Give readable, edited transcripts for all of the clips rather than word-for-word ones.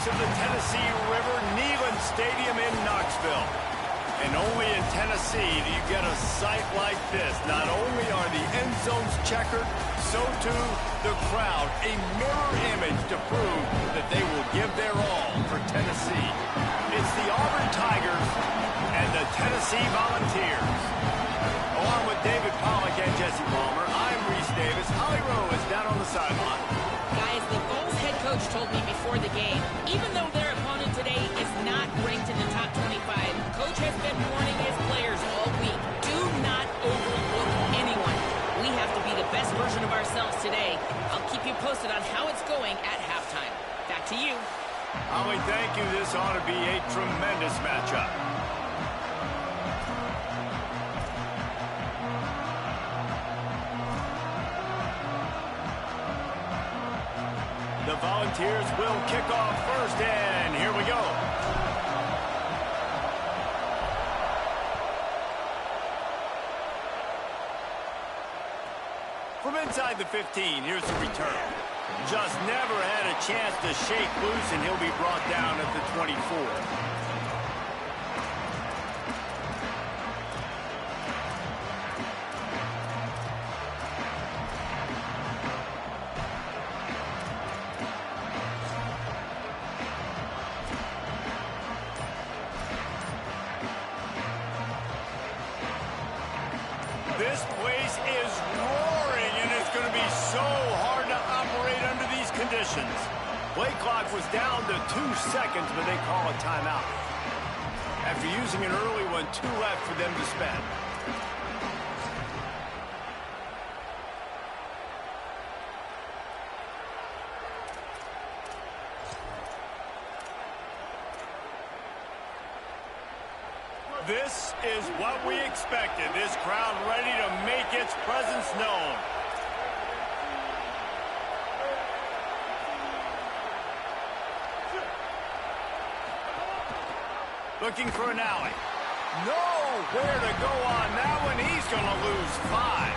banks of the Tennessee River, Neyland Stadium in Knoxville. And only in Tennessee do you get a sight like this. Not only are the end zones checkered, so too the crowd, a mirror image to prove that they will give their all for Tennessee. It's the Auburn Tigers and the Tennessee Volunteers. Along with David Pollack and Jesse Palmer, I'm Reese Davis. Holly Rowe is down on the sideline. Guys, the Bulls head coach told me before the game, even though their opponent today is not ranked in the top 25, Coach has been warning his players all week, do not overlook anyone. We have to be the best version of ourselves today. I'll keep you posted on how it's going at halftime. Back to you. Holly, thank you. This ought to be a tremendous matchup. The Volunteers will kick off first, and here we go. From inside the 15, here's the return. Just never had a chance to shake loose, and he'll be brought down at the 24. This place is roaring, and it's going to be so hard to operate under these conditions. Play clock was down to 2 seconds, but they call a timeout. After using an early one, 2 left for them to spend. This is what we expected. This crowd ready to make its presence known. Looking for an alley. Nowhere to go on that one. He's going to lose 5.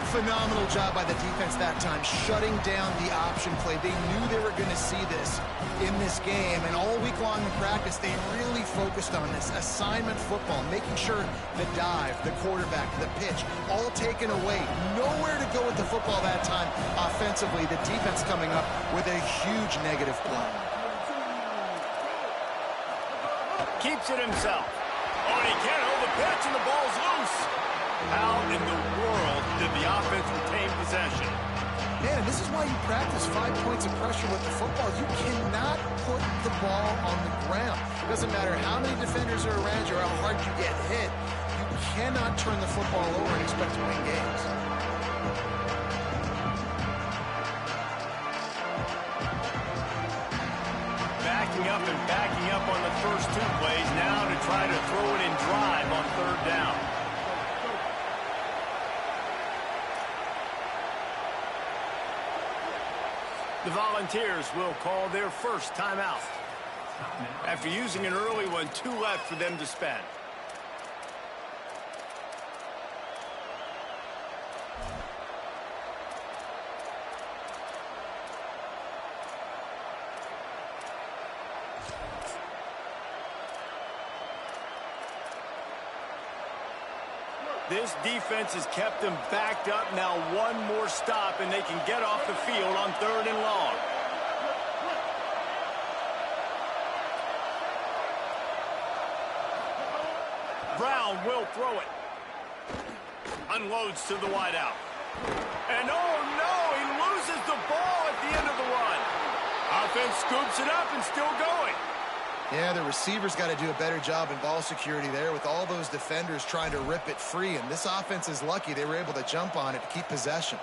Phenomenal job by the defense that time, shutting down the option play. They knew they were going to see this in this game, and all week long in practice, they really focused on this assignment football, making sure the dive, the quarterback, the pitch, all taken away. Nowhere to go with the football that time offensively. The defense coming up with a huge negative play. Keeps it himself. Oh, and he can't hold the pitch, and the ball's loose. How in the world did the offense retain possession? Man, this is why you practice 5 points of pressure with the football. You cannot put the ball on the ground. It doesn't matter how many defenders are around you or how hard you get hit. You cannot turn the football over and expect to win games. Backing up on the first 2 plays now to try to throw it in drive on 3rd down. The Volunteers will call their first timeout. After using an early one, 2 left for them to spend. This defense has kept them backed up. Now 1 more stop, and they can get off the field on 3rd and long. Brown will throw it. Unloads to the wideout. And oh no, he loses the ball at the end of the run. Offense scoops it up and still going. Yeah, the receivers got to do a better job in ball security there with all those defenders trying to rip it free. And this offense is lucky they were able to jump on it to keep possession.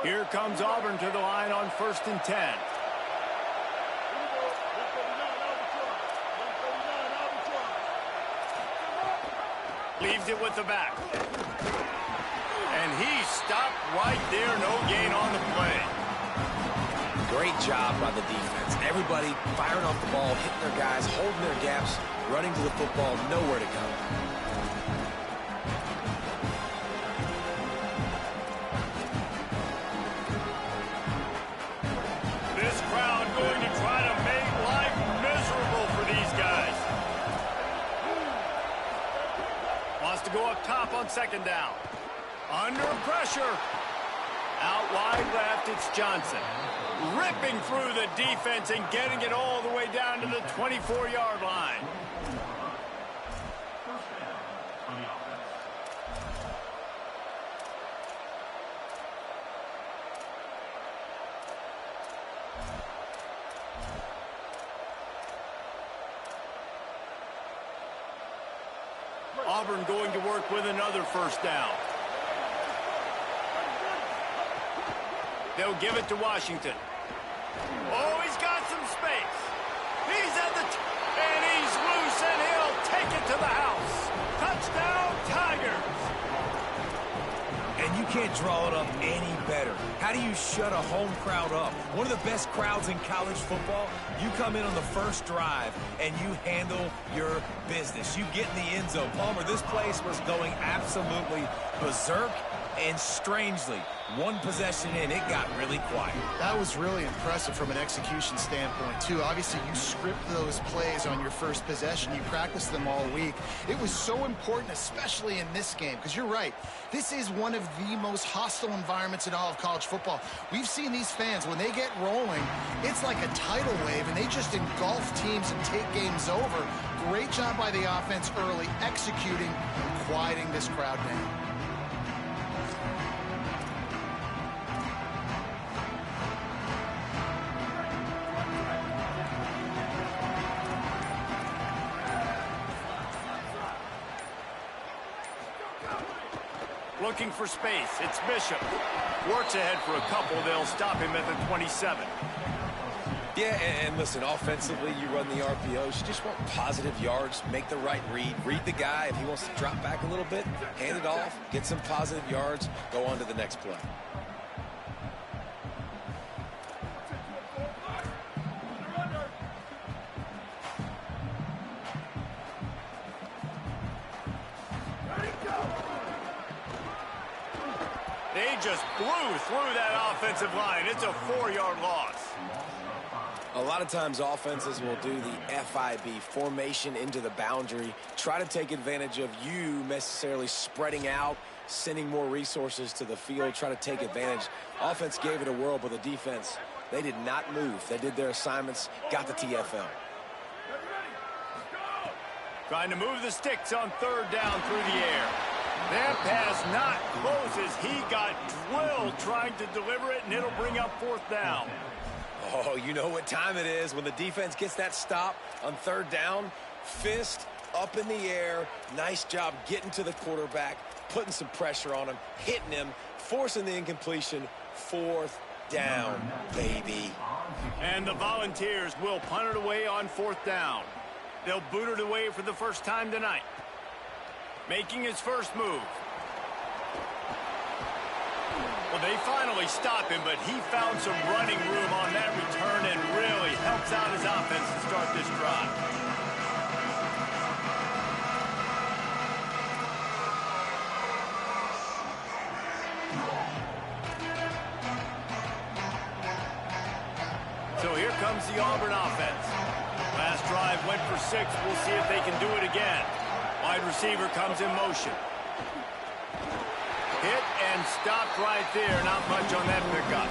Here comes Auburn to the line on 1st and 10. Leaves it with the back. And he stopped right there. No gain on the play. Great job by the defense. Everybody firing off the ball, hitting their guys, holding their gaps, running to the football, nowhere to go. up top on second down. Under pressure. Out wide left, it's Johnson. Ripping through the defense and getting it all the way down to the 24-yard line. Auburn going to work with another first down. They'll give it to Washington. Oh, he's got some space. He's at the and he's loose, and he'll take it to the house. Touchdown, Tigers. And you can't draw it up any better. How do you shut a home crowd up? One of the best crowds in college football. You come in on the first drive, and you handle your business. You get in the end zone. Palmer, this place was going absolutely berserk, and strangely, one possession in, it got really quiet. That was really impressive from an execution standpoint, too. Obviously, you script those plays on your first possession. You practice them all week. It was so important, especially in this game, because you're right. This is one of the most hostile environments in all of college football. We've seen these fans, when they get rolling, it's like a tidal wave, and they just engulf teams and take games over. Great job by the offense early, executing and quieting this crowd down. Looking for space. It's Bishop. Works ahead for a couple. They'll stop him at the 27. Yeah, and listen, offensively, you run the RPOs. You just want positive yards, make the right read. Read the guy. If he wants to drop back a little bit, hand it off, get some positive yards, go on to the next play. They just blew through that offensive line. It's a 4-yard loss. A lot of times offenses will do the FIB, formation into the boundary, try to take advantage of you necessarily spreading out, sending more resources to the field, try to take advantage. Offense gave it a whirl, but the defense, they did not move. They did their assignments, got the TFL. Trying to move the sticks on third down through the air. That pass not close as he got drilled trying to deliver it, and it'll bring up fourth down. Oh, you know what time it is when the defense gets that stop on third down. Fist up in the air. Nice job getting to the quarterback, putting some pressure on him, hitting him, forcing the incompletion. Fourth down, baby. And the Volunteers will punt it away on fourth down. They'll boot it away for the first time tonight. Making his first move. Well, they finally stop him, but he found some running room on that return and really helps out his offense to start this drive. So here comes the Auburn offense. Last drive went for 6. We'll see if they can do it again. Wide receiver comes in motion. Hit and stopped right there. Not much on that pickup.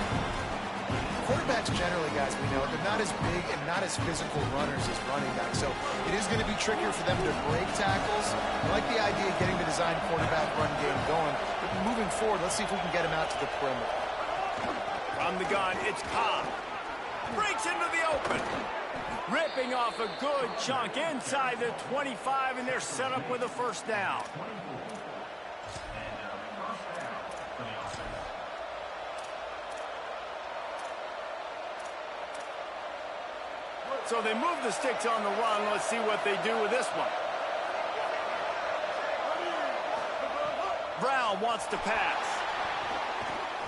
Quarterbacks generally, guys, we know, they're not as big and not as physical runners as running backs. So it is going to be trickier for them to break tackles. I like the idea of getting the design quarterback run game going. But moving forward, let's see if we can get him out to the perimeter. From the gun, it's Cobb. Breaks into the open. Ripping off a good chunk inside the 25, and they're set up with a first down. So they move the sticks on the run. Let's see what they do with this one. Brown wants to pass.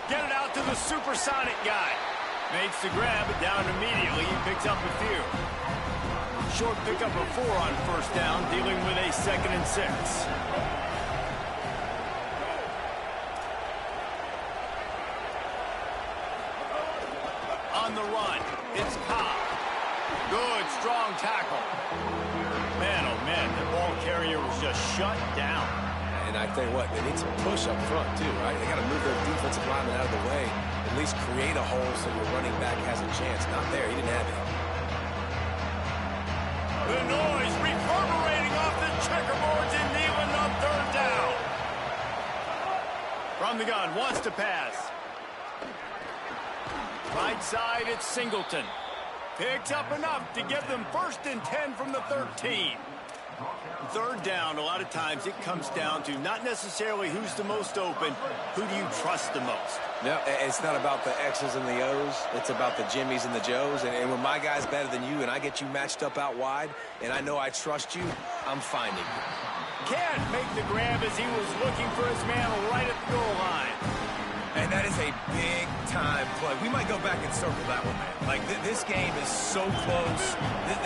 Get it out to the supersonic guy. Makes the grab, but down immediately. He picks up a few. Short pickup of 4 on first down, dealing with a 2nd and 6. On the run, it's Cobb. Good, strong tackle. Man, oh man, the ball carrier was just shut down. And And I tell you what, they need some push up front, too, right? They got to move their defensive lineman out of the way, at least create a hole so your running back has a chance. Not there. He didn't have it. The noise reverberating off the checkerboards in Neyland on third down. From the gun, wants to pass. Right side, it's Singleton. Picks up enough to give them 1st and 10 from the 13. Third down, a lot of times it comes down to not necessarily who's the most open, who do you trust the most? No, it's not about the X's and the O's. It's about the Jimmies and the Joes. And when my guy's better than you and I get you matched up out wide and I know I trust you, I'm finding you. Can't make the grab as he was looking for his man right at the goal line. And that is a big-time play. We might go back and circle that one, man. Like, this game is so close.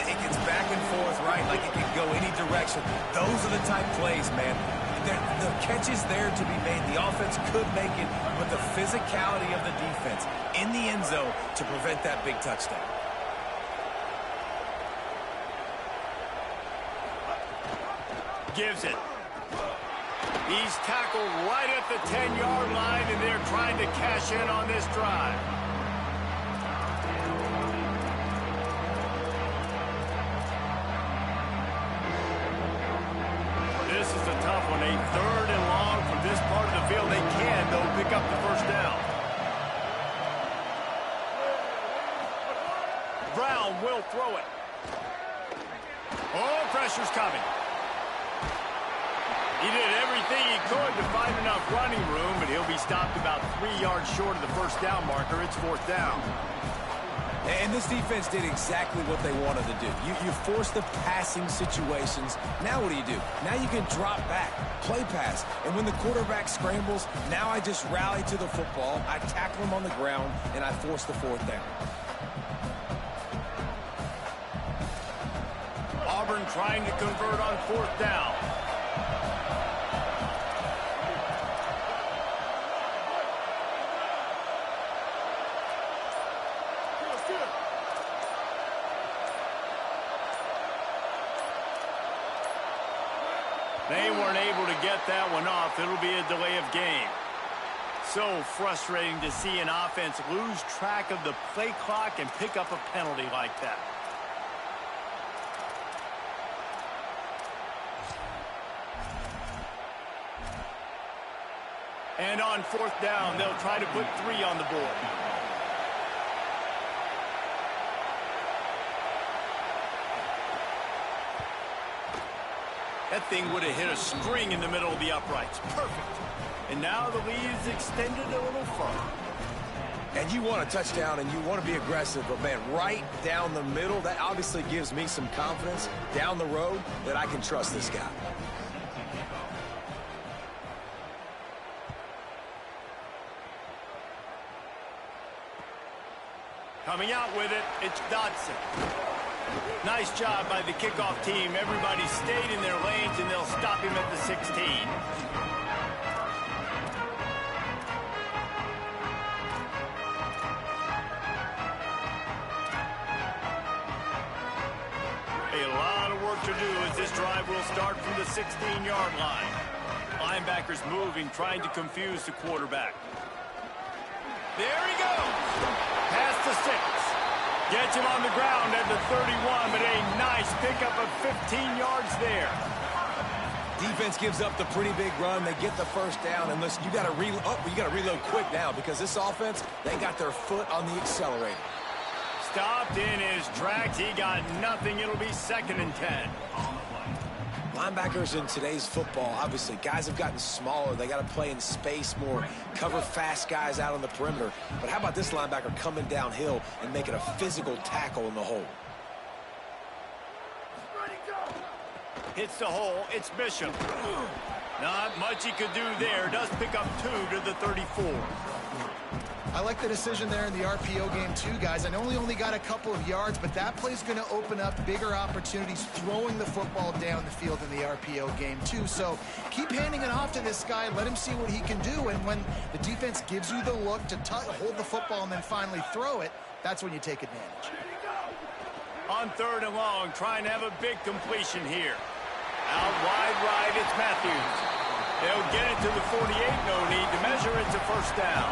It gets back and forth, right? Like, it can go any direction. Those are the type plays, man. The catch is there to be made. The offense could make it, but the physicality of the defense in the end zone to prevent that big touchdown. Gives it. He's tackled right at the 10-yard line, and they're trying to cash in on this drive. This is a tough one. A 3rd and long from this part of the field. They can, though, pick up the 1st down. Brown will throw it. Oh, pressure's coming. He did everything he could to find enough running room, but he'll be stopped about 3 yards short of the 1st down marker. It's 4th down. And this defense did exactly what they wanted to do. You force the passing situations. Now what do? Now you can drop back, play pass. And when the quarterback scrambles, now I just rally to the football. I tackle him on the ground, and I force the 4th down. Auburn trying to convert on 4th down. They weren't able to get that one off. It'll be a delay of game. So frustrating to see an offense lose track of the play clock and pick up a penalty like that. And on 4th down, they'll try to put 3 on the board. That thing would have hit a string in the middle of the uprights. Perfect. And now the lead is extended a little further. And you want a touchdown and you want to be aggressive, but, man, right down the middle, that obviously gives me some confidence down the road that I can trust this guy. Coming out with it, it's Dodson. Nice job by the kickoff team. Everybody stayed in their lanes, and they'll stop him at the 16. A lot of work to do as this drive will start from the 16-yard line. Linebackers moving, trying to confuse the quarterback. There he goes. Past the 6. Gets him on the ground at the 31, but a nice pickup of 15 yards there. Defense gives up the pretty big run. They get the 1st down, and listen, you got to reload quick now because this offense, they got their foot on the accelerator. Stopped in his tracks. He got nothing. It'll be 2nd and 10. Linebackers in today's football, obviously, guys have gotten smaller. They got to play in space more, cover fast guys out on the perimeter. But how about this linebacker coming downhill and making a physical tackle in the hole? Hits the hole. It's Bishop. Not much he could do there. Does pick up 2 to the 34. I like the decision there in the RPO game too, guys. I know he only got a couple of yards, but that play's going to open up bigger opportunities throwing the football down the field in the RPO game too. So keep handing it off to this guy. Let him see what he can do. And when the defense gives you the look to hold the football and then finally throw it, that's when you take advantage. On 3rd and long, trying to have a big completion here. Out wide right, it's Matthews. They'll get it to the 48, no need to measure it to first down.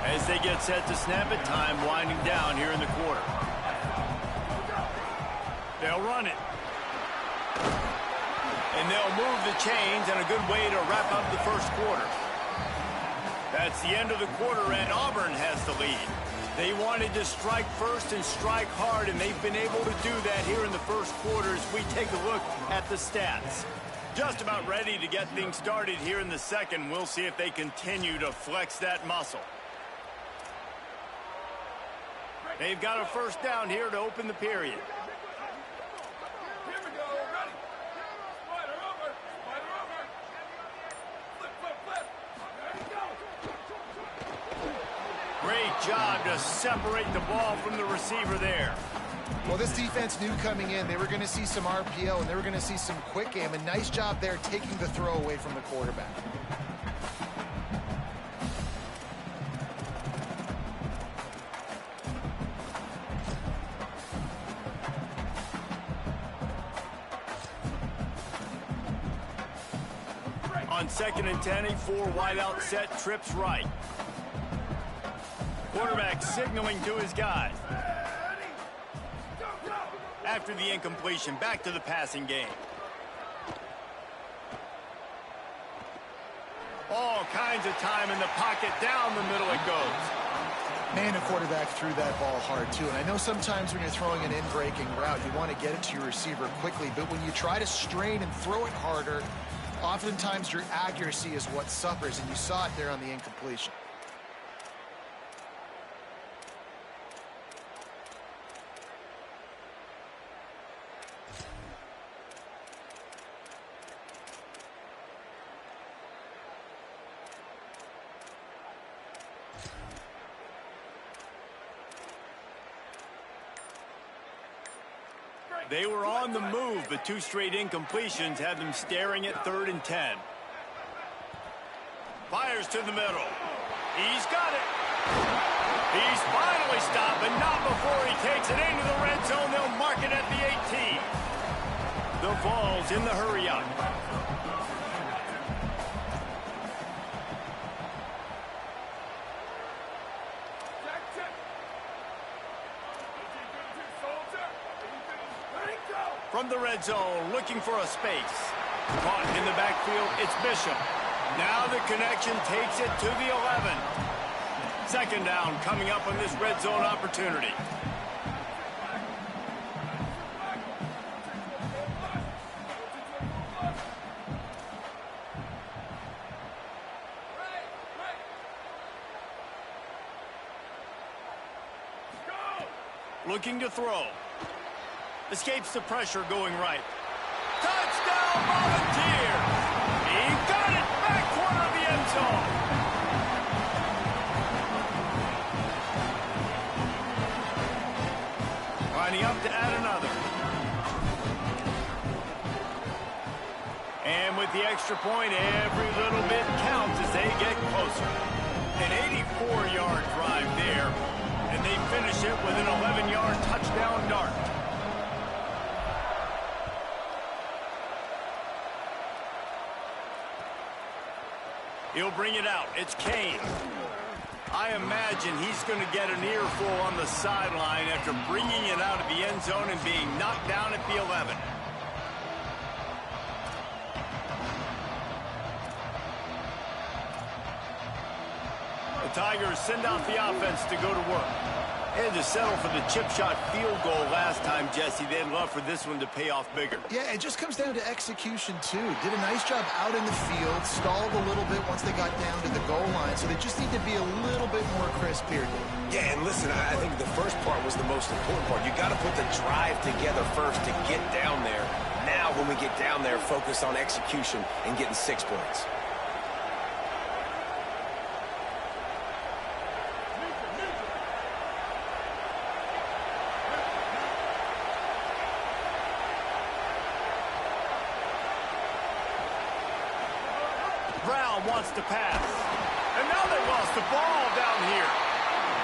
As they get set to snap it, time winding down here in the quarter. They'll run it. And they'll move the chains, and a good way to wrap up the first quarter. That's the end of the quarter, and Auburn has the lead. They wanted to strike first and strike hard, and they've been able to do that here in the first quarter as we take a look at the stats. Just about ready to get things started here in the second. We'll see if they continue to flex that muscle. They've got a first down here to open the period. Great job to separate the ball from the receiver there. Well, this defense knew coming in they were going to see some RPO and they were going to see some quick game. A nice job there taking the throw away from the quarterback. On 2nd and 10, a 4 wide out set, trips right. Quarterback signaling to his guy. After the incompletion, back to the passing game. All kinds of time in the pocket, down the middle it goes. Man, the quarterback threw that ball hard, too. And I know sometimes when you're throwing an in-breaking route, you want to get it to your receiver quickly. But when you try to strain and throw it harder, oftentimes your accuracy is what suffers, and you saw it there on the incompletion. They were on the move, but 2 straight incompletions had them staring at 3rd and 10. Fires to the middle. He's got it. He's finally stopped, but not before he takes it into the red zone. They'll mark it at the 18. The Vols in the hurry-up. From the red zone, looking for a space. Caught in the backfield, it's Bishop. Now the connection takes it to the 11. 2nd down coming up on this red zone opportunity. Looking to throw. Escapes the pressure going right. Touchdown, Volunteers! He got it back corner of the end zone. Lining up to add another. And with the extra point, every little bit counts as they get closer. An 84-yard drive there, and they finish it with an 11-yard touchdown dart. He'll bring it out. It's Kane. I imagine he's going to get an earful on the sideline after bringing it out of the end zone and being knocked down at the 11. The Tigers send out the offense to go to work. They had to settle for the chip shot field goal last time, Jesse. They'd love for this one to pay off bigger. Yeah, it just comes down to execution, too. Did a nice job out in the field, stalled a little bit once they got down to the goal line, so they just need to be a little bit more crisp here. Yeah, and listen, I think the first part was the most important part. You got to put the drive together first to get down there. Now, when we get down there, focus on execution and getting 6 points. Wants to pass. And now they lost the ball down here.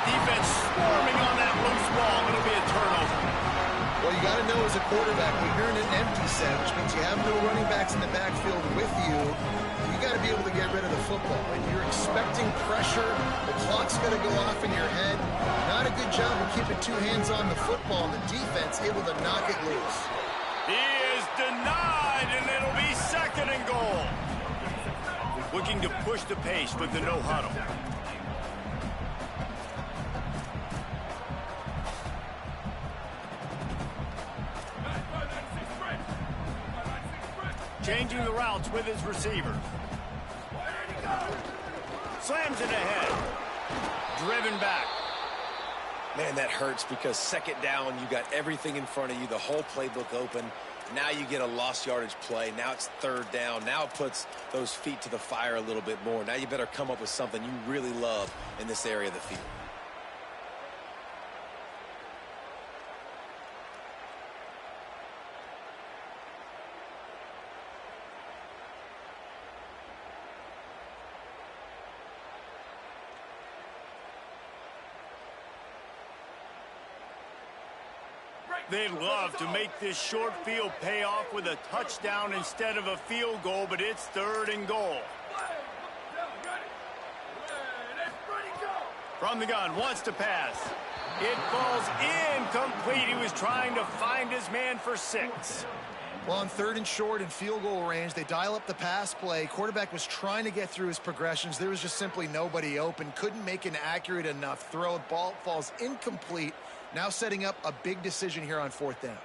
Defense swarming on that loose ball. It'll be a turnover. Well, you got to know as a quarterback, when you're in an empty set, which means you have no running backs in the backfield with you, you got to be able to get rid of the football. And you're expecting pressure. The clock's going to go off in your head. Not a good job of keeping two hands on the football, and the defense able to knock it loose. He is denied, and it'll be 2nd and goal. Looking to push the pace with the no huddle. Changing the routes with his receivers. Slams it ahead. Driven back. Man, that hurts because 2nd down, you got everything in front of you, the whole playbook open. Now you get a lost yardage play. Now it's 3rd down. Now it puts those feet to the fire a little bit more. Now you better come up with something you really love in this area of the field. They'd love to make this short field pay off with a touchdown instead of a field goal, but it's 3rd and goal. From the gun, wants to pass. It falls incomplete. He was trying to find his man for 6. Well, on 3rd and short and field goal range, they dial up the pass play. Quarterback was trying to get through his progressions. There was just simply nobody open. Couldn't make an accurate enough throw. Ball falls incomplete. Now setting up a big decision here on 4th down.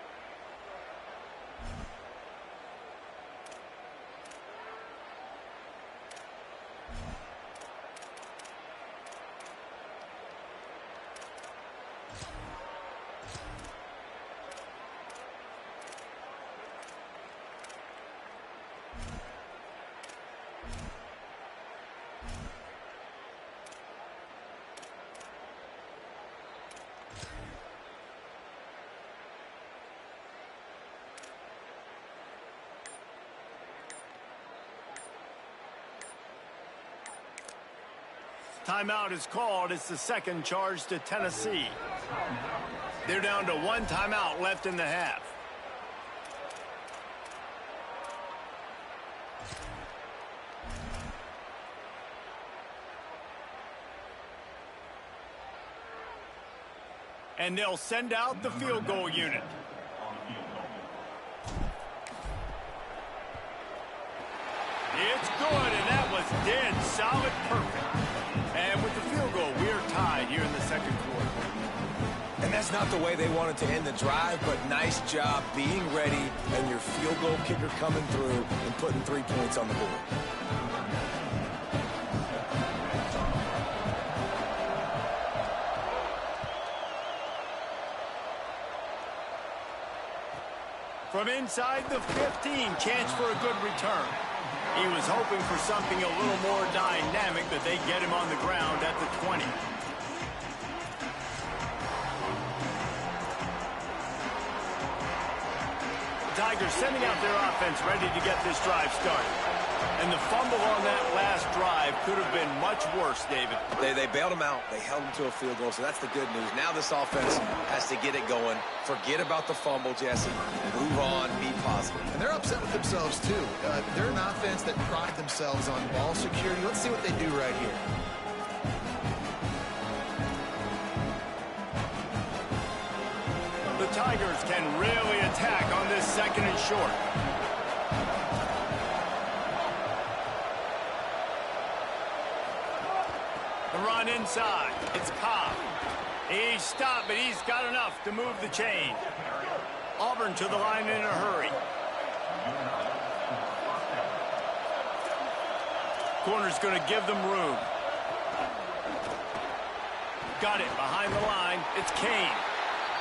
Timeout is called. It's the 2nd charge to Tennessee. They're down to 1 timeout left in the half. And they'll send out the field goal unit. It's good, and that was dead solid, perfect. And with the field goal, we are tied here in the 2nd quarter. And that's not the way they wanted to end the drive, but nice job being ready and your field goal kicker coming through and putting 3 points on the board. From inside the 15, chance for a good return. He was hoping for something a little more dynamic, but they get him on the ground at the 20. The Tigers sending out their offense ready to get this drive started. And the fumble on that last drive could have been much worse, David. They bailed him out. They held him to a field goal, so that's the good news. Now this offense has to get it going. Forget about the fumble, Jesse. Move on. Be positive. And they're upset with themselves, too. They're an offense that pride themselves on ball security. Let's see what they do right here. The Tigers can really attack on this 2nd and short. The run inside. It's Cobb. He's stopped, but he's got enough to move the chain. Auburn to the line in a hurry. Corner's going to give them room. Got it behind the line. It's Kane.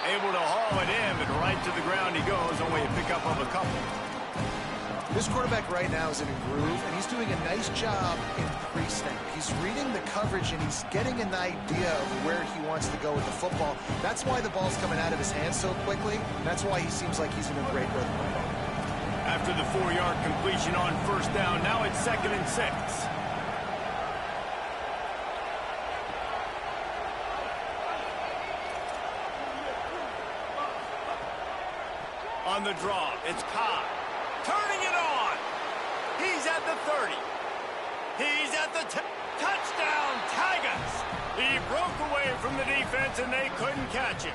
Able to haul it in, but right to the ground he goes. Only a pickup of a couple. This quarterback right now is in a groove, and he's doing a nice job in pre-snap. He's reading the coverage, and he's getting an idea of where he wants to go with the football. That's why the ball's coming out of his hands so quickly. That's why he seems like he's in a great rhythm. After the 4-yard completion on 1st down, now it's 2nd and 6. On the draw, it's Cobb. Turning at the 30. He's at the touchdown, Tigers. He broke away from the defense, and they couldn't catch him.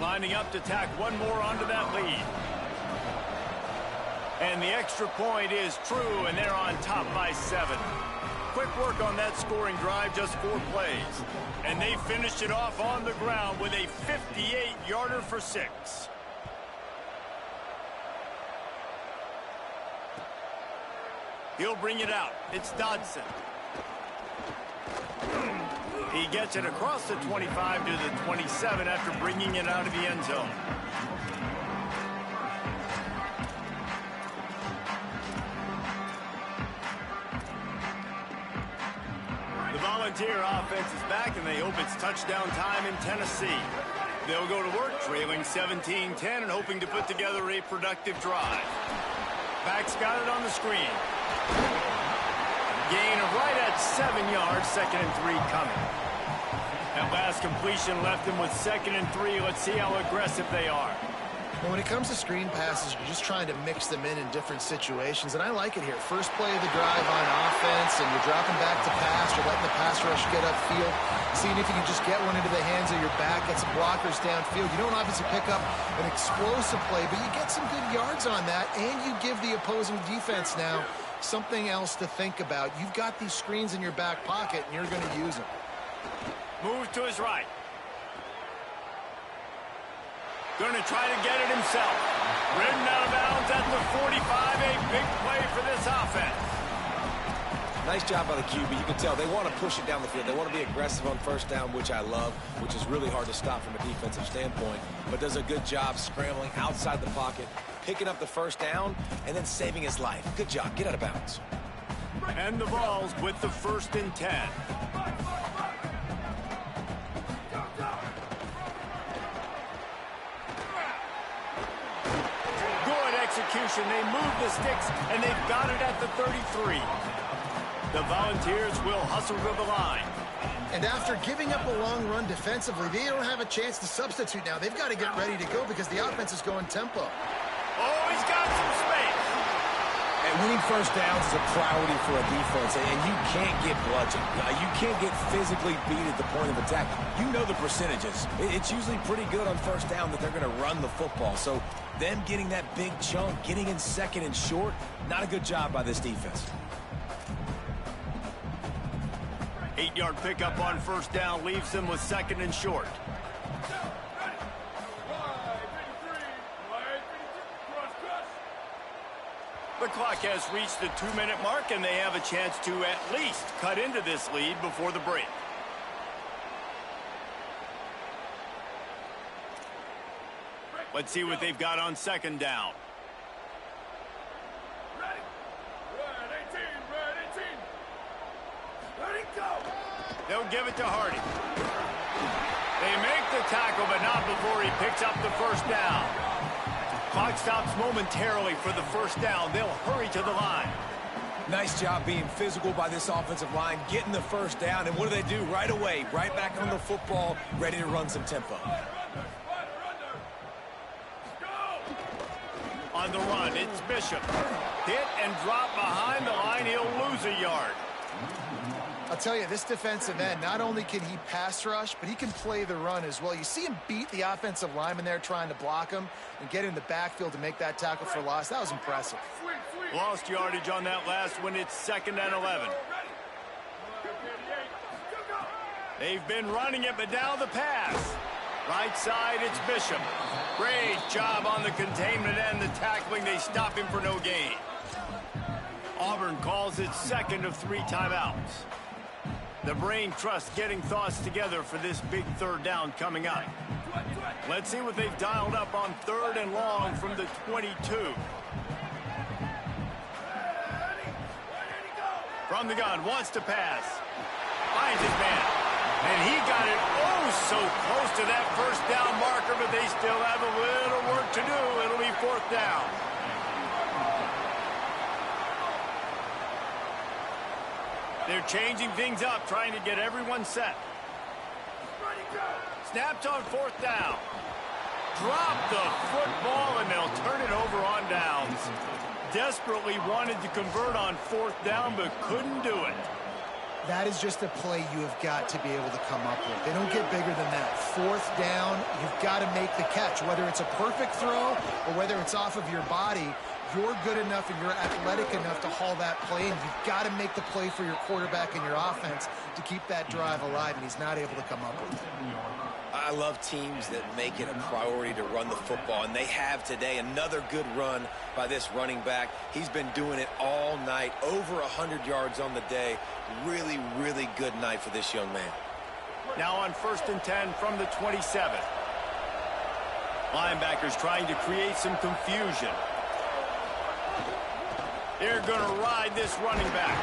Lining up to tack one more onto that lead. And the extra point is true, and they're on top by 7. Quick work on that scoring drive, just 4 plays. And they finished it off on the ground with a 58-yarder for 6. He'll bring it out. It's Dodson. He gets it across the 25 to the 27 after bringing it out of the end zone. The Volunteer offense is back, and they hope it's touchdown time in Tennessee. They'll go to work trailing 17-10 and hoping to put together a productive drive. Back's got it on the screen. Gain of right at 7 yards, 2nd and 3 coming. That last completion left them with 2nd and 3. Let's see how aggressive they are. Well, when it comes to screen passes, you're just trying to mix them in different situations, and I like it here. First play of the drive on offense, and you're dropping back to pass, or letting the pass rush get upfield, seeing if you can just get one into the hands of your back, get some blockers downfield. You don't obviously pick up an explosive play, but you get some good yards on that, and you give the opposing defense now something else to think about. You've got these screens in your back pocket, and you're going to use them. Moves to his right. Going to try to get it himself. Ridden out of bounds at the 45. A big play for this offense. Nice job by the QB. You can tell they want to push it down the field. They want to be aggressive on first down, which I love, which is really hard to stop from a defensive standpoint, but does a good job scrambling outside the pocket, picking up the first down, and then saving his life. Good job. Get out of bounds. And the Vols with the 1st and 10. Execution. They move the sticks, and they've got it at the 33. The Volunteers will hustle to the line. And after giving up a long run defensively, they don't have a chance to substitute now. They've got to get ready to go because the offense is going tempo. Oh, he's got some space. And winning first downs is a priority for a defense, and you can't get bludgeoned. You can't get physically beat at the point of attack. You know the percentages. It's usually pretty good on first down that they're going to run the football. So them getting that big chunk, getting in 2nd and short, not a good job by this defense. 8-yard pickup on first down leaves them with 2nd and short. The clock has reached the 2-minute mark, and they have a chance to at least cut into this lead before the break. Let's see what they've got on 2nd down. Ready? Red 18, red 18. Ready, go! They'll give it to Hardy. They make the tackle, but not before he picks up the first down. Clock stops momentarily for the first down. They'll hurry to the line. Nice job being physical by this offensive line, getting the first down, and what do they do right away? Right back on the football, ready to run some tempo. On the run, it's Bishop. Hit and drop behind the line. He'll lose a yard. I'll tell you, this defensive end, not only can he pass rush, but he can play the run as well. You see him beat the offensive lineman there trying to block him and get in the backfield to make that tackle for loss. That was impressive. Lost yardage on that last one. It's 2nd and 11. They've been running it, but now the pass. Right side, it's Bishop. Great job on the containment and the tackling. They stop him for no gain. Auburn calls it 2nd of 3 timeouts. The brain trust getting thoughts together for this big 3rd down coming up. Let's see what they've dialed up on 3rd and long from the 22. From the gun, wants to pass. Finds his man. And he got it so close to that first down marker, but they still have a little work to do. It'll be 4th down. They're changing things up, trying to get everyone set. Snapped on 4th down. Drop the football, and they'll turn it over on downs. Desperately wanted to convert on 4th down, but couldn't do it. That is just a play you have got to be able to come up with. They don't get bigger than that. 4th down, you've got to make the catch. Whether it's a perfect throw or whether it's off of your body, you're good enough and you're athletic enough to haul that play, and you've got to make the play for your quarterback and your offense to keep that drive alive, and he's not able to come up with it. I love teams that make it a priority to run the football, and they have today. Another good run by this running back. He's been doing it all night, over 100 yards on the day. Really, really good night for this young man. Now on 1st and 10 from the 27. Linebackers trying to create some confusion. They're going to ride this running back.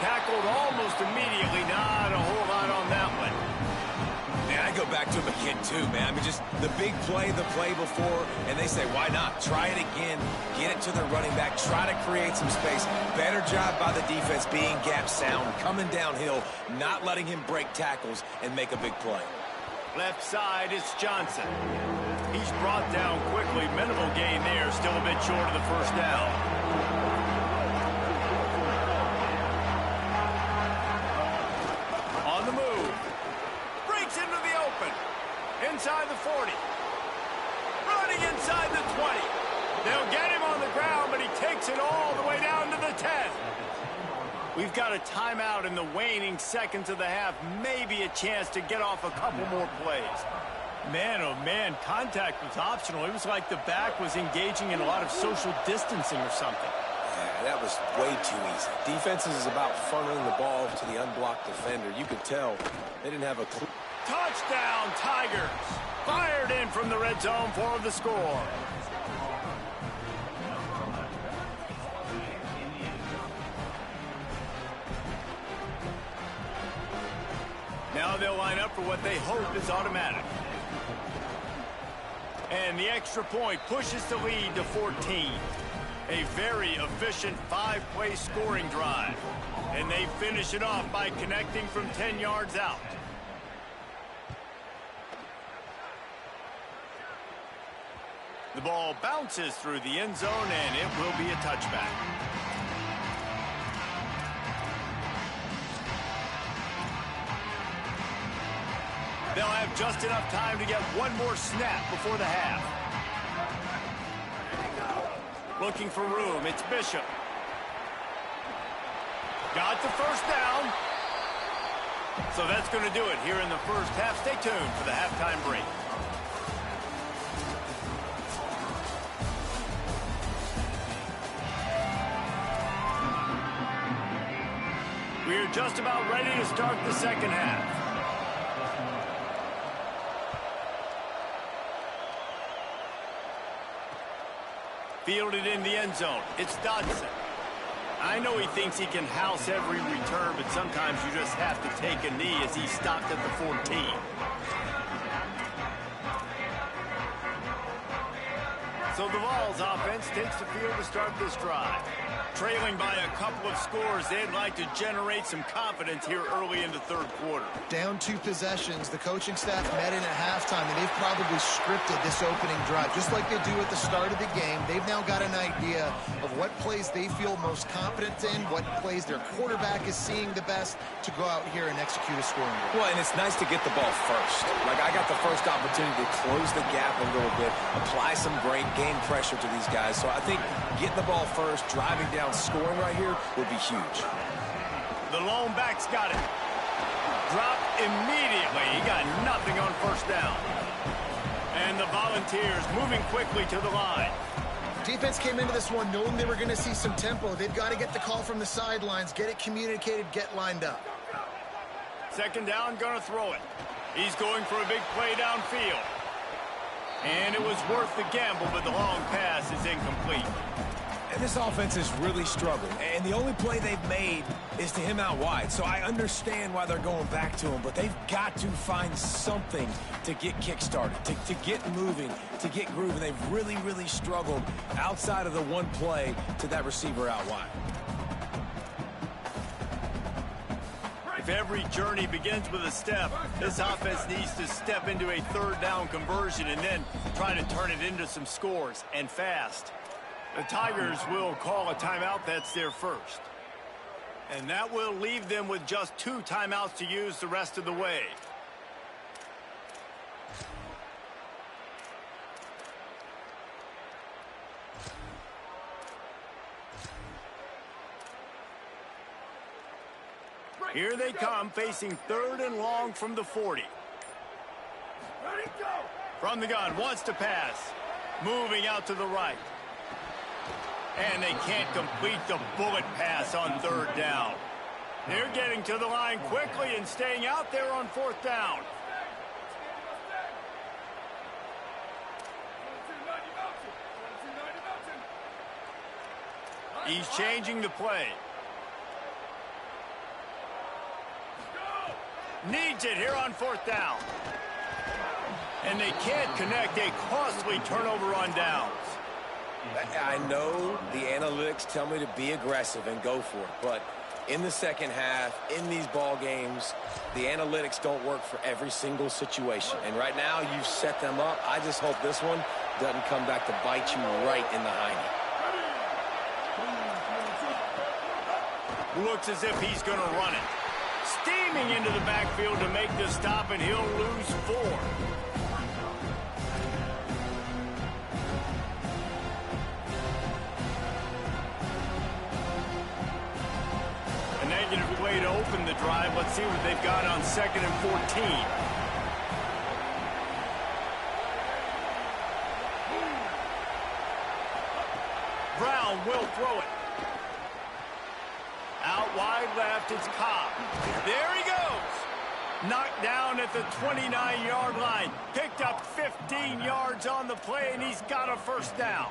Tackled almost immediately. Not a whole lot on that one. Man, I go back to him again, too, man. I mean, just the big play, the play before, and they say, why not? Try it again. Get it to the running back. Try to create some space. Better job by the defense being gap sound, coming downhill, not letting him break tackles and make a big play. Left side, it's Johnson. He's brought down quickly. Minimal gain there. Still a bit short of the 1st down. On the move. Breaks into the open. Inside the 40. Running inside the 20. They'll get him on the ground, but he takes it all the way down to the 10. We've got a timeout in the waning seconds of the half. Maybe a chance to get off a couple more plays. Man, oh man, contact was optional. It was like the back was engaging in a lot of social distancing or something. Yeah, that was way too easy. Defenses is about funneling the ball to the unblocked defender. You could tell they didn't have a clue. Touchdown, Tigers. Fired in from the red zone for the score. Now they'll line up for what they hope is automatic. And the extra point pushes the lead to 14. A very efficient 5-play scoring drive. And they finish it off by connecting from 10 yards out. The ball bounces through the end zone, and it will be a touchback. They'll have just enough time to get one more snap before the half. Looking for room, it's Bishop. Got the 1st down. So that's going to do it here in the first half. Stay tuned for the halftime break. We're just about ready to start the second half. Fielded in the end zone. It's Dodson. I know he thinks he can house every return, but sometimes you just have to take a knee as he stopped at the 14. So the Vols offense takes the field to start this drive. Trailing by a couple of scores, they'd like to generate some confidence here early in the third quarter. Down 2 possessions, the coaching staff met in at halftime, and they've probably scripted this opening drive. Just like they do at the start of the game, they've now got an idea of what plays they feel most confident in, what plays their quarterback is seeing the best to go out here and execute a scoring goal. Well, and it's nice to get the ball first. Like, I got the first opportunity to close the gap a little bit, apply some great game pressure to these guys. So I think getting the ball first, driving down, scoring right here would be huge. The lone back's got it. Dropped immediately. He got nothing on 1st down. And the Volunteers moving quickly to the line. Defense came into this one knowing they were going to see some tempo. They've got to get the call from the sidelines, get it communicated, get lined up. 2nd down, gonna throw it. He's going for a big play downfield. And it was worth the gamble, but the long pass is incomplete. And this offense has really struggled. And the only play they've made is to him out wide. So I understand why they're going back to him, but they've got to find something to get kick-started, to get moving, to get grooving. They've really, really struggled outside of the one play to that receiver out wide. every journey begins with a step, this offense needs to step into a third down conversion and then try to turn it into some scores, and fast. The Tigers will call a timeout. That's their first. And that will leave them with just 2 timeouts to use the rest of the way. Here they come, facing 3rd and long from the 40. Ready, go! From the gun, wants to pass. Moving out to the right. And they can't complete the bullet pass on 3rd down. They're getting to the line quickly and staying out there on 4th down. He's changing the play. Needs it here on 4th down. And they can't connect a costly turnover on downs. I know the analytics tell me to be aggressive and go for it, but in the second half, in these ball games, the analytics don't work for every single situation. And right now, you've set them up. I just hope this one doesn't come back to bite you right in the hiney. Looks as if he's going to run it. Steaming into the backfield to make the stop, and he'll lose 4. A negative way to open the drive. Let's see what they've got on 2nd and 14. Brown will throw it. Out wide left, it's Cobb. There he goes. Knocked down at the 29-yard line. Picked up 15 yards on the play, and he's got a 1st down.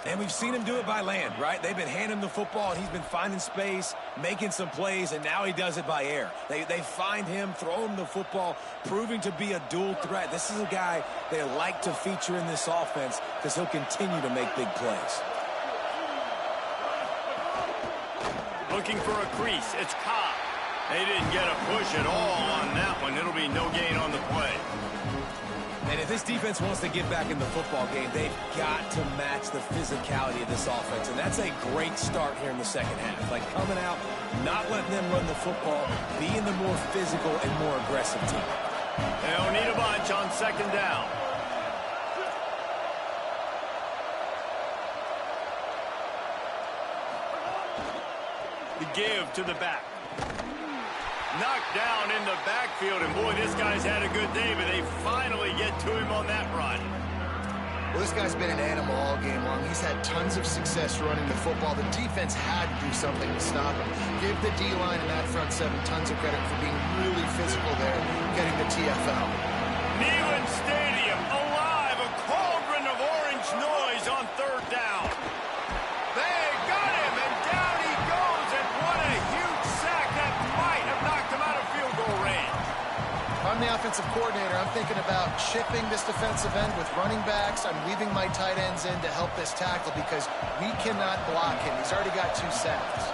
And we've seen him do it by land, right? They've been handing him the football, and he's been finding space, making some plays, and now he does it by air. They find him, throw him the football, proving to be a dual threat. This is a guy they like to feature in this offense because he'll continue to make big plays. Looking for a crease. It's Cobb. They didn't get a push at all on that one. It'll be no gain on the play. And if this defense wants to get back in the football game, they've got to match the physicality of this offense. And that's a great start here in the second half. Like coming out, not letting them run the football, being the more physical and more aggressive team. They'll need a bunch on 2nd down. The give to the back. Knocked down in the backfield, and boy, this guy's had a good day, but they finally get to him on that run. Well, this guy's been an animal all game long. He's had tons of success running the football. The defense had to do something to stop him. Give the D-line and that front 7 tons of credit for being really physical there, getting the TFL. Neyland Stadium alive, a cauldron of orange noise on 3rd down. They got him, and down he goes, and what a huge sack that might have knocked him out of field goal range. I'm the offensive coordinator. I'm thinking about chipping this defensive end with running backs. I'm leaving my tight ends in to help this tackle because we cannot block him. He's already got 2 sacks.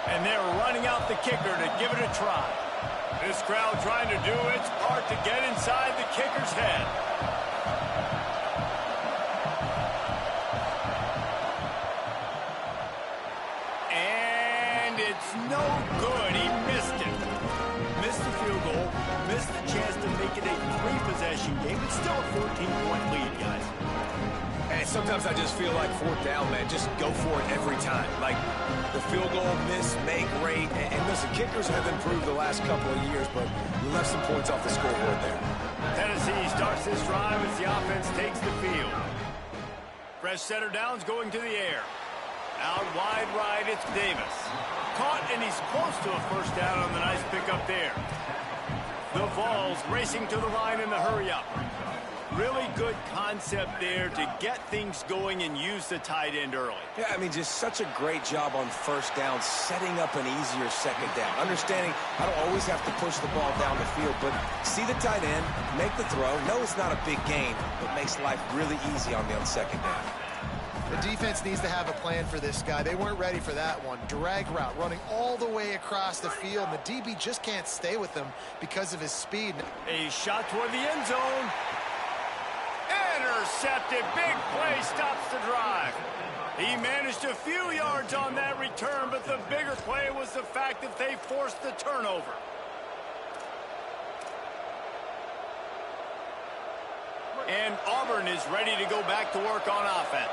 And they're running out the kicker to give it a try. This crowd trying to do its part to get inside the kicker's head. And it's no good. He missed it. Missed the field goal. Missed the chance to make it a 3-possession game. It's still a 14-point lead, guys. And sometimes I just feel like 4th down, man. Just go for it every time. Like the field goal, miss, make, rate. And listen, kickers have improved the last couple of years, but we left some points off the scoreboard there. Tennessee starts this drive as the offense takes the field. Fresh center downs going to the air. Out wide right, it's Davis. Caught, and he's close to a 1st down on the nice pickup there. The Vols racing to the line in the hurry-up. Really good concept there to get things going and use the tight end early. Yeah, I mean, just such a great job on 1st down, setting up an easier 2nd down. Understanding I don't always have to push the ball down the field, but see the tight end, make the throw. No, it's not a big gain, but makes life really easy on me on 2nd down. The defense needs to have a plan for this guy. They weren't ready for that one. Drag route running all the way across the field, and the DB just can't stay with him because of his speed. A shot toward the end zone. Intercepted. Big play stops the drive. He managed a few yards on that return, but the bigger play was the fact that they forced the turnover. And Auburn is ready to go back to work on offense.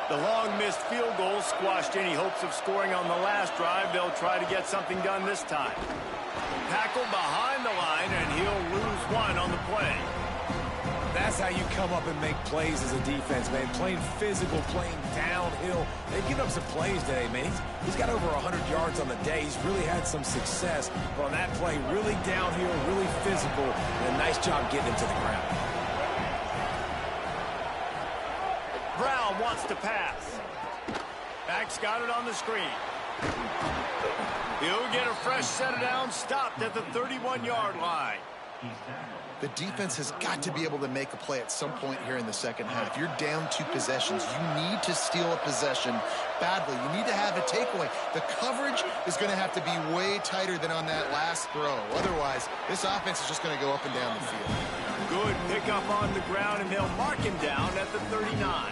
The long missed field goal squashed any hopes of scoring on the last drive. They'll try to get something done this time. Tackled behind the line, and he'll lose one on the play. That's how you come up and make plays as a defense, man. Playing physical, playing downhill. They've given up some plays today, man. He's got over 100 yards on the day. He's really had some success. But on that play, really downhill, really physical, and a nice job getting him to the ground. Brown wants to pass. Back's got it on the screen. He'll get a fresh set down, stopped at the 31-yard line. The defense has got to be able to make a play at some point here in the second half. You're down 2 possessions. You need to steal a possession badly. You need to have a takeaway. The coverage is going to have to be way tighter than on that last throw. Otherwise, this offense is just going to go up and down the field. Good pickup on the ground, and they'll mark him down at the 39.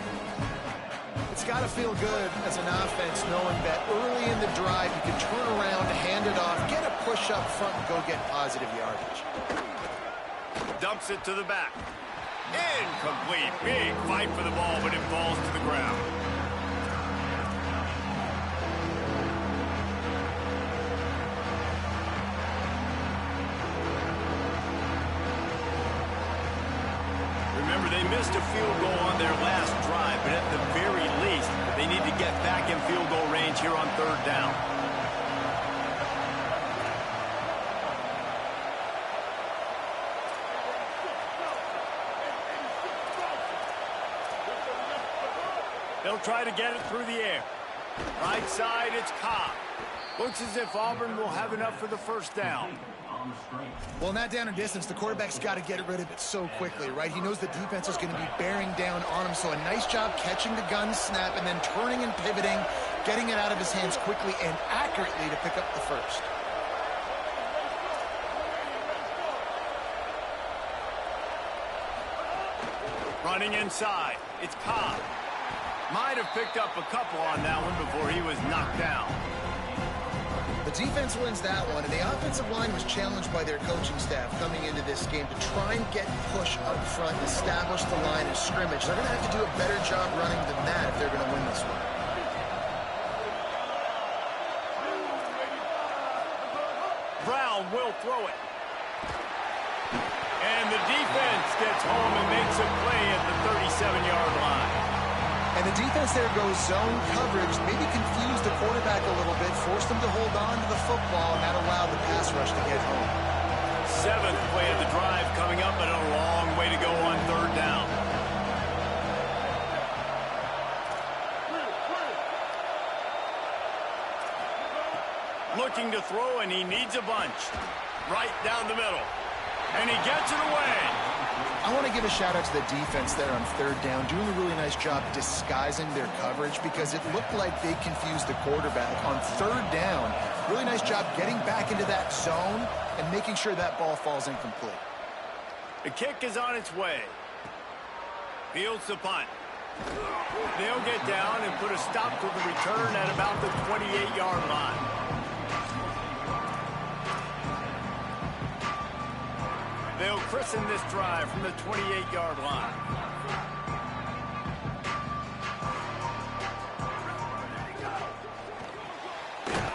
It's got to feel good as an offense knowing that early in the drive you can turn around, hand it off, get a push up front, and go get positive yardage. Dumps it to the back. Incomplete. Big fight for the ball, but it falls to the ground. Remember, they missed a field goal on their last drive, but at the very least, they need to get back in field goal range here on 3rd down. They'll try to get it through the air. Right side, it's Cobb. Looks as if Auburn will have enough for the 1st down. Well, in that down and distance, the quarterback's got to get rid of it so quickly, right? He knows the defense is going to be bearing down on him, so a nice job catching the gun snap and then turning and pivoting, getting it out of his hands quickly and accurately to pick up the 1st. Running inside, it's Cobb. Might have picked up a couple on that one before he was knocked down. The defense wins that one, and the offensive line was challenged by their coaching staff coming into this game to try and get push up front and establish the line of scrimmage. They're going to have to do a better job running than that if they're going to win this one. Brown will throw it. And the defense gets home and makes a play at the 37-yard line. And the defense there goes zone coverage, maybe confused the quarterback a little bit, forced him to hold on to the football, and that allowed the pass rush to get home. 7th play of the drive coming up, and a long way to go on 3rd down. Looking to throw, and he needs a bunch. Right down the middle. And he gets it away. I want to give a shout-out to the defense there on 3rd down, doing a really nice job disguising their coverage because it looked like they confused the quarterback. On 3rd down, really nice job getting back into that zone and making sure that ball falls incomplete. The kick is on its way. Fields the punt. They'll get down and put a stop to the return at about the 28-yard line. They'll christen this drive from the 28-yard line.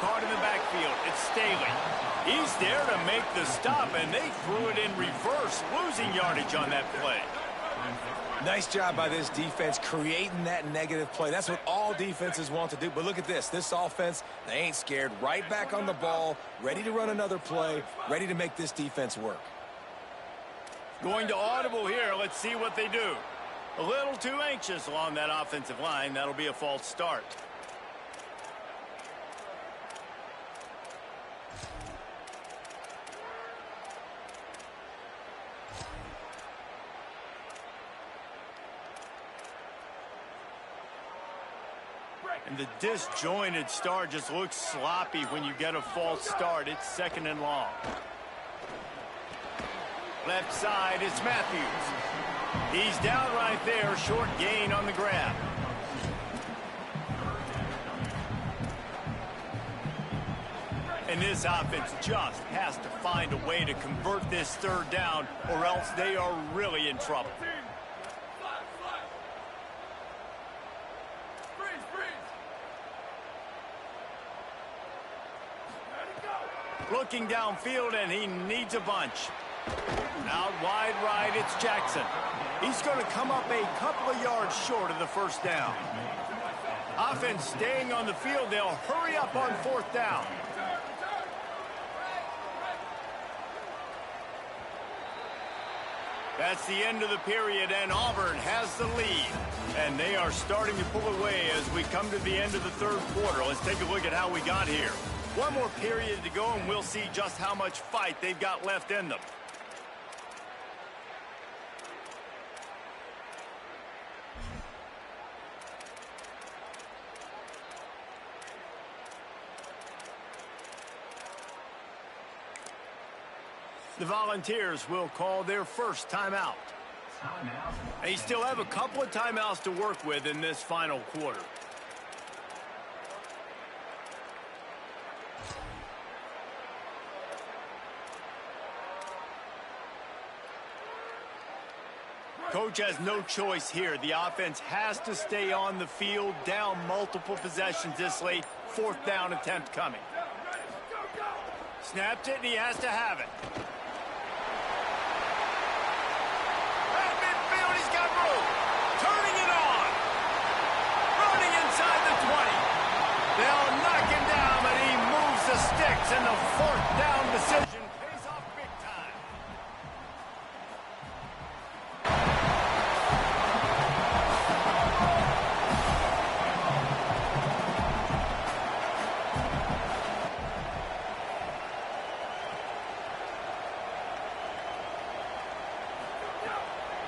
Caught in the backfield. It's Staley. He's there to make the stop, and they threw it in reverse, losing yardage on that play. Nice job by this defense creating that negative play. That's what all defenses want to do. But look at this. This offense, they ain't scared. Right back on the ball, ready to run another play, ready to make this defense work. Going to audible here. Let's see what they do. A little too anxious along that offensive line. That'll be a false start. And the disjointed start just looks sloppy when you get a false start. It's 2nd and long. Left side, it's Matthews. He's down right there, short gain on the grab. And this offense just has to find a way to convert this 3rd down, or else they are really in trouble. Looking downfield, and he needs a bunch. Out wide right, it's Jackson. He's going to come up a couple of yards short of the 1st down. Offense staying on the field. They'll hurry up on 4th down. That's the end of the period, and Auburn has the lead. And they are starting to pull away as we come to the end of the 3rd quarter. Let's take a look at how we got here. One more period to go, and we'll see just how much fight they've got left in them. The Volunteers will call their first timeout. They still have a couple of timeouts to work with in this final quarter. Coach has no choice here. The offense has to stay on the field, down multiple possessions this late. 4th down attempt coming. Snapped it, and he has to have it. At midfield, he's got room. Turning it on. Running inside the 20. They'll knock him down, but he moves the sticks, and the 4th down decision pays off big time.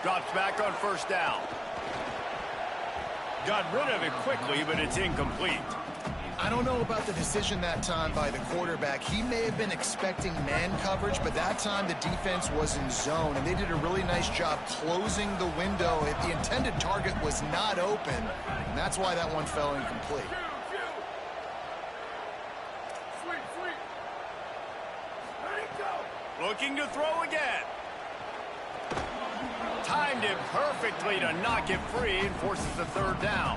Drops back on 1st down. Got rid of it quickly, but it's incomplete. I don't know about the decision that time by the quarterback. He may have been expecting man coverage, but that time the defense was in zone, and they did a really nice job closing the window. If the intended target was not open, and that's why that one fell incomplete. Looking to throw again. Timed it perfectly to knock it free and forces the 3rd down.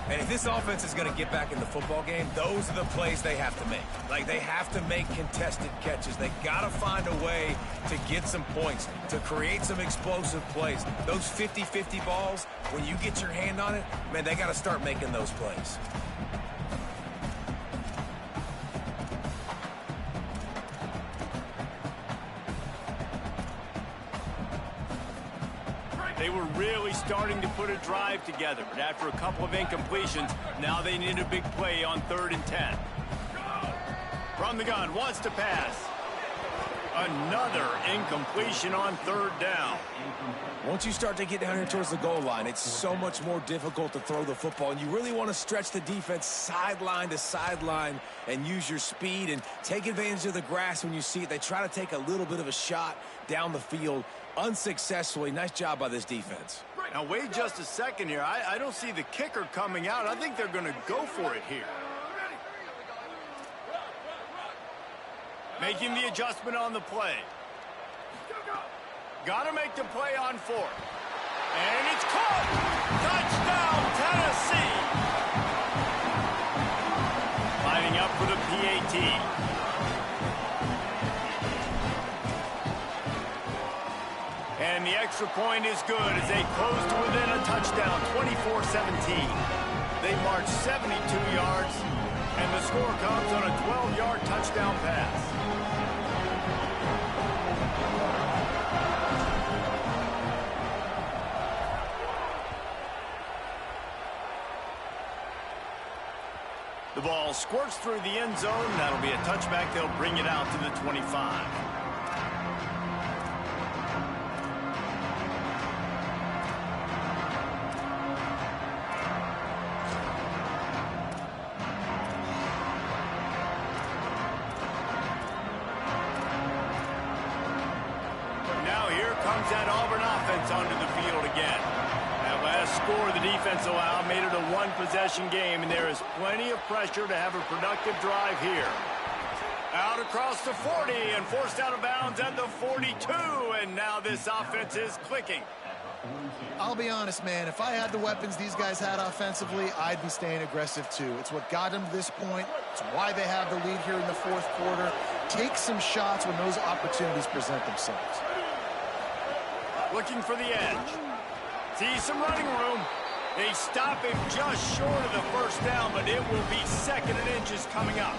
And if this offense is going to get back in the football game, those are the plays they have to make. Like, they have to make contested catches. They got to find a way to get some points, to create some explosive plays. Those 50-50 balls, when you get your hand on it, man, they got to start making those plays. They were really starting to put a drive together, but after a couple of incompletions, now they need a big play on 3rd and 10. From the gun, wants to pass. Another incompletion on 3rd down. Once you start to get down here towards the goal line, it's so much more difficult to throw the football, and you really want to stretch the defense sideline to sideline and use your speed and take advantage of the grass when you see it. They try to take a little bit of a shot down the field unsuccessfully. Nice job by this defense. Now, wait just a second here. I don't see the kicker coming out. I think they're going to go for it here. Making the adjustment on the play. Got to make the play on 4th. And it's caught! Touchdown, Tennessee! Lining up for the PAT. And the extra point is good as they close to within a touchdown, 24-17. They march 72 yards, and the score comes on a 12-yard touchdown pass. The ball squirts through the end zone. That'll be a touchback. They'll bring it out to the 25. comes that Auburn offense onto the field again. That last score the defense allowed made it a one-possession game, and there is plenty of pressure to have a productive drive here. Out across the 40 and forced out of bounds at the 42, and now this offense is clicking. I'll be honest, man, if I had the weapons these guys had offensively, I'd be staying aggressive too. It's what got them to this point. It's why they have the lead here in the fourth quarter. Take some shots when those opportunities present themselves. Looking for the edge. See some running room. They stop him just short of the first down, but it will be second and inches coming up.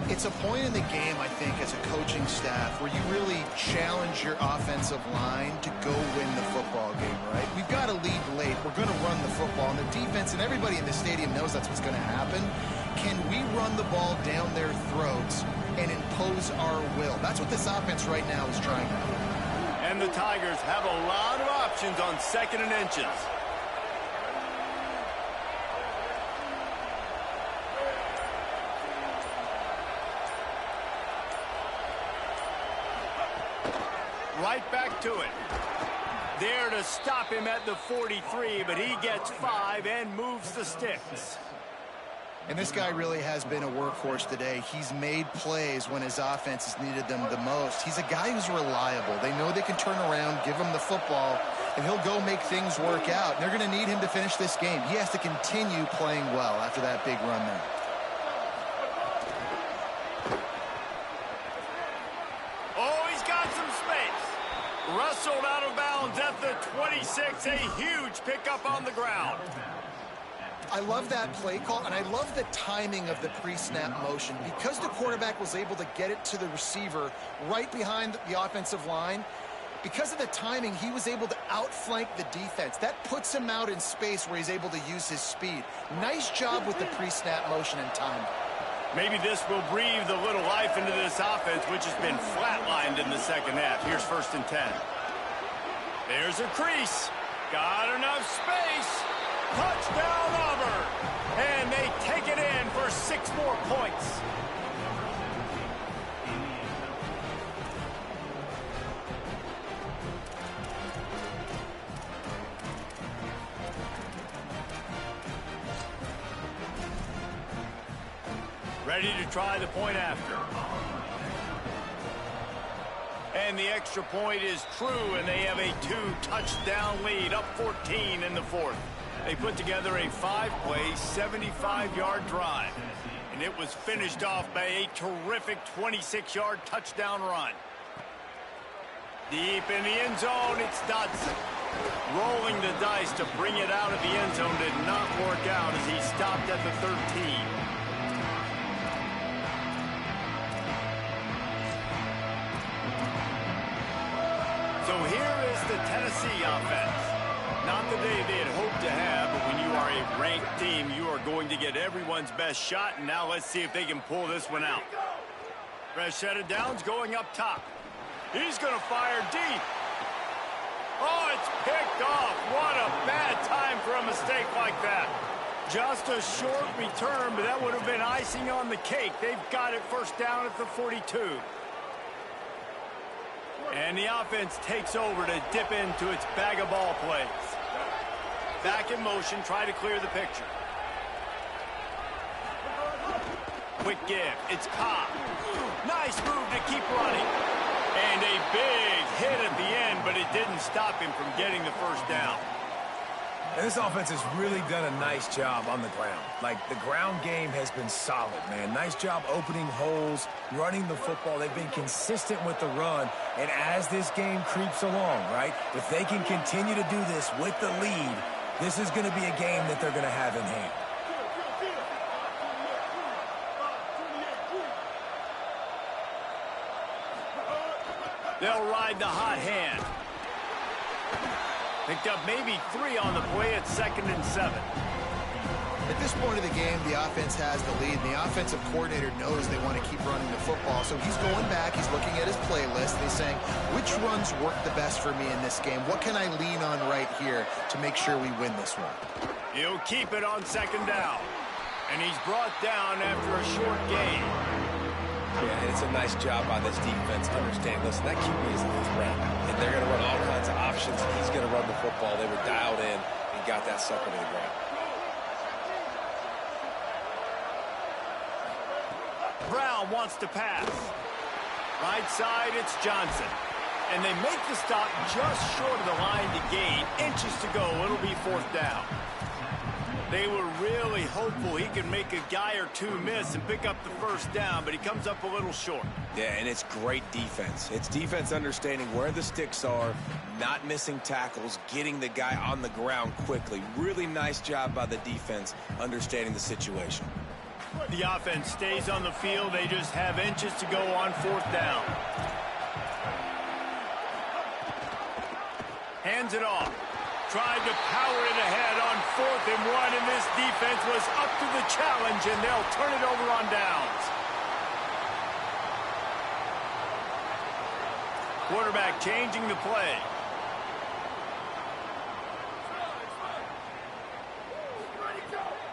It's a point in the game, I think, as a coaching staff where you really challenge your offensive line to go win the football game, right? We've got to lead late. We're going to run the football, and the defense and everybody in the stadium knows that's what's going to happen. Can we run the ball down their throats and impose our will? That's what this offense right now is trying to do. And the Tigers have a lot of options on second and inches. Right back to it. There to stop him at the 43, but he gets 5 and moves the sticks. And this guy really has been a workhorse today. He's made plays when his offense has needed them the most. He's a guy who's reliable. They know they can turn around, give him the football, and he'll go make things work out. And they're going to need him to finish this game. He has to continue playing well after that big run there. Wrestled out of bounds at the 26, a huge pickup on the ground. I love that play call, and I love the timing of the pre-snap motion. Because the quarterback was able to get it to the receiver right behind the offensive line, because of the timing, he was able to outflank the defense. That puts him out in space where he's able to use his speed. Nice job with the pre-snap motion and timing. Maybe this will breathe a little life into this offense, which has been flatlined in the second half. Here's 1st and 10. There's a crease. Got enough space. Touchdown, Auburn. And they take it in for 6 more points. Ready to try the point after. And the extra point is true, and they have a 2-touchdown lead, up 14 in the 4th. They put together a 5-play, 75-yard drive, and it was finished off by a terrific 26-yard touchdown run. Deep in the end zone, it's Dodson. Rolling the dice to bring it out of the end zone did not work out as he stopped at the 13. So here is the Tennessee offense. Not the day they had hoped to have, but when you are a ranked team, you are going to get everyone's best shot, and now let's see if they can pull this one out. Fresh set of downs going up top. He's going to fire deep. Oh, it's picked off. What a bad time for a mistake like that. Just a short return, but that would have been icing on the cake. They've got it 1st down at the 42. And the offense takes over to dip into its bag of ball plays. Back in motion, try to clear the picture. Quick give. It's Cobb. Nice move to keep running. And a big hit at the end, but it didn't stop him from getting the 1st down. And this offense has really done a nice job on the ground. Like, the ground game has been solid, man. Nice job opening holes, running the football. They've been consistent with the run. And as this game creeps along, right, if they can continue to do this with the lead, this is going to be a game that they're going to have in hand. They'll ride the hot hand. Picked up maybe 3 on the play at 2nd and 7. At this point of the game, the offense has the lead, and the offensive coordinator knows they want to keep running the football. So he's going back, he's looking at his playlist, and he's saying, which runs work the best for me in this game? What can I lean on right here to make sure we win this one? He'll keep it on 2nd down. And he's brought down after a short gain. Yeah, and it's a nice job by this defense. Understand, listen, that QB is a threat, and they're going to run all kinds of options, and he's going to run the football. They were dialed in and got that sucker to the ground. Brown wants to pass. Right side, it's Johnson. And they make the stop just short of the line to gain. Inches to go. It'll be 4th down. They were really hopeful he could make a guy or two miss and pick up the 1st down, but he comes up a little short. Yeah, and it's great defense. It's defense understanding where the sticks are, not missing tackles, getting the guy on the ground quickly. Really nice job by the defense understanding the situation. The offense stays on the field. They just have inches to go on 4th down. Hands it off. Tried to power it ahead on 4th and 1, and this defense was up to the challenge, and they'll turn it over on downs. Quarterback changing the play.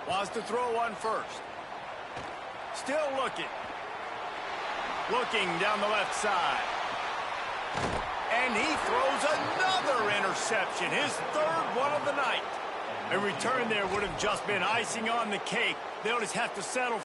Wants to throw one first. Still looking. Looking down the left side. And he throws another interception, his 3rd one of the night. A return there would have just been icing on the cake. They'll just have to settle